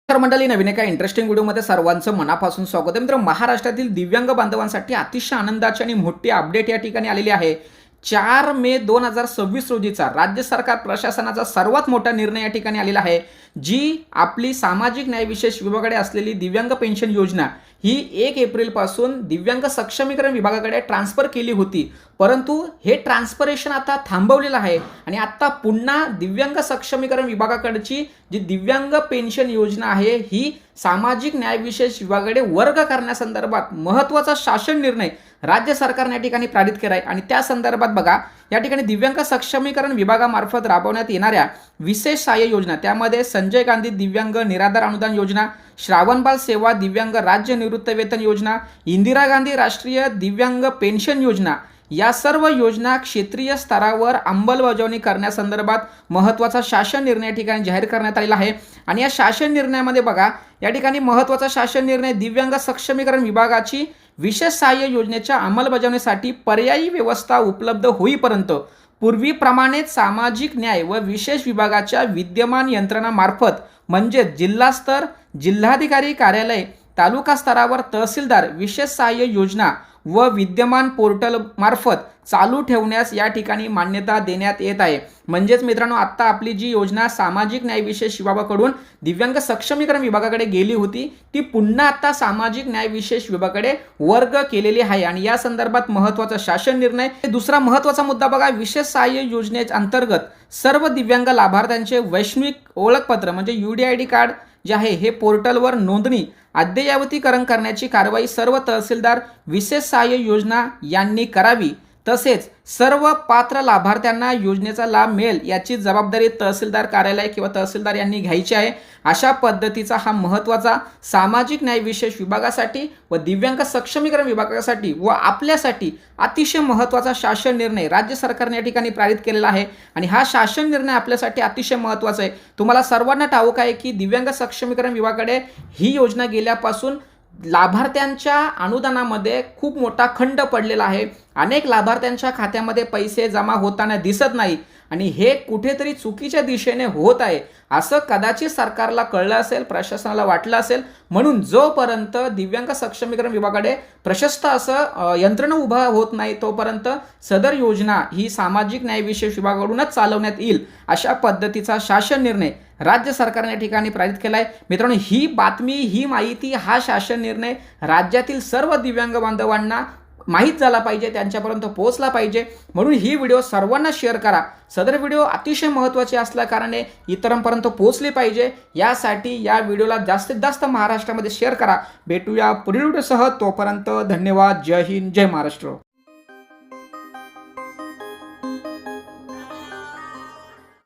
तर मंडळी, नवीन एका इंटरेस्टिंग व्हिडिओमध्ये सर्वांचं मनापासून स्वागत आहे. मित्र, महाराष्ट्रातील दिव्यांग बांधवांसाठी अतिशय आनंदाची आणि मोठी अपडेट या ठिकाणी आलेली आहे. 4 मे 2026 रोजीचा राज्य सरकार प्रशासनाचा सर्वात मोठा निर्णय या ठिकाणी आलेला आहे. जी आपली सामाजिक न्याय विशेष विभागाकडे असलेली दिव्यांग पेन्शन योजना ही 1 एप्रिल पासून दिव्यांग सक्षमीकरण विभागाकडे ट्रान्सफर केली होती, परंतु हे ट्रान्सफरेशन आता थांबवलेलं आहे आणि आता पुन्हा दिव्यांग सक्षमीकरण विभागाकडची जी दिव्यांग पेन्शन योजना आहे ही सामाजिक न्याय विशेष विभागाकडे वर्ग करण्यासंदर्भात महत्त्वाचा शासन निर्णय राज्य सरकारने या ठिकाणी पारित केला आहे. आणि त्या संदर्भात बघा, या ठिकाणी दिव्यांग सक्षमीकरण विभागामार्फत राबवण्यात येणाऱ्या विशेष सहाय्य योजना, त्यामध्ये संजय गांधी दिव्यांग निराधार अनुदान योजना, श्रावणबाळ सेवा दिव्यांग राज्य निवृत्त वेतन योजना, इंदिरा गांधी राष्ट्रीय दिव्यांग पेन्शन योजना, या सर्व योजना क्षेत्रीय स्तरावर अंमलबजावणी करण्यासंदर्भात महत्त्वाचा शासन निर्णय या ठिकाणी जाहीर करण्यात आलेला आहे. आणि या शासन निर्णयामध्ये बघा, या ठिकाणी महत्त्वाचा शासन निर्णय दिव्यांग सक्षमीकरण विभागाची विशेष सहाय्य योजनेच्या अंमलबजावणीसाठी पर्यायी व्यवस्था उपलब्ध होईपर्यंत पूर्वीप्रमाणेच सामाजिक न्याय व विशेष विभागाच्या विद्यमान यंत्रणामार्फत म्हणजे जिल्हा स्तर, जिल्हाधिकारी कार्यालय, तालुका स्तरावर तहसीलदार विशेष सहाय्य योजना व विद्यमान पोर्टल मार्फत चालू ठेवण्यास या ठिकाणी मान्यता देण्यात येत आहे. म्हणजेच मित्रांनो, आता आपली जी योजना सामाजिक न्याय विशेष विभागाकडून दिव्यांग सक्षमीकरण विभागाकडे गेली होती ती पुन्हा आता सामाजिक न्याय विशेष विभागाकडे वर्ग केलेली आहे. आणि या संदर्भात महत्त्वाचा शासन निर्णय. दुसरा महत्त्वाचा मुद्दा बघा, विशेष सहाय्य योजनेच्या अंतर्गत सर्व दिव्यांग लाभार्थ्यांचे वैश्विक ओळखपत्र म्हणजे UDID कार्ड जे आहे हे पोर्टलवर नोंदणी अद्ययावतीकरण करण्याची कारवाई सर्व तहसीलदार विशेष सहाय्य योजना यांनी करावी. तसेच सर्व पात्र लाभार्थ्यांना योजनेचा लाभ मिळेल याची जबाबदारी तहसीलदार कार्यालय किंवा तहसीलदार यांनी घ्यायची आहे. अशा पद्धतीचा हा महत्त्वाचा सामाजिक न्याय विशेष विभागासाठी व दिव्यांग सक्षमीकरण विभागासाठी व आपल्यासाठी अतिशय महत्त्वाचा शासन निर्णय राज्य सरकारने या ठिकाणी पारित केलेला आहे. आणि हा शासन निर्णय आपल्यासाठी अतिशय महत्त्वाचा आहे. तुम्हाला सर्वांना ठाऊक आहे की दिव्यांग सक्षमीकरण विभागाकडे ही योजना गेल्यापासून लाभार्थ्यांच्या अनुदानामध्ये खूप मोठा खंड पडलेला आहे. अनेक लाभार्थ्यांच्या खात्यामध्ये पैसे जमा होताना दिसत नाही आणि हे कुठेतरी चुकीच्या दिशेने होत आहे असं कदाचित सरकारला कळलं असेल, प्रशासनाला वाटलं असेल. म्हणून जोपर्यंत दिव्यांग सक्षमीकरण विभागाकडे प्रशस्त असं यंत्रणा उभा होत नाही तोपर्यंत सदर योजना ही सामाजिक न्याय विशेष विभागाकडूनच चालवण्यात येईल अशा पद्धतीचा शासन निर्णय राज्य सरकारने या ठिकाणी पारित केला आहे. मित्रांनो, ही बातमी, ही माहिती, हा शासन निर्णय राज्यातील सर्व दिव्यांग बांधवांना माहीत झाला पाहिजे, त्यांच्यापर्यंत पोहोचला पाहिजे. म्हणून ही व्हिडिओ सर्वांना शेअर करा. सदर व्हिडिओ अतिशय महत्त्वाचे असल्याकारणे इतरांपर्यंत पोहोचले पाहिजे. यासाठी या व्हिडिओला जास्तीत जास्त महाराष्ट्रामध्ये शेअर करा. भेटूया पुढील व्हिडिओसह. तोपर्यंत धन्यवाद. जय हिंद, जय महाराष्ट्र.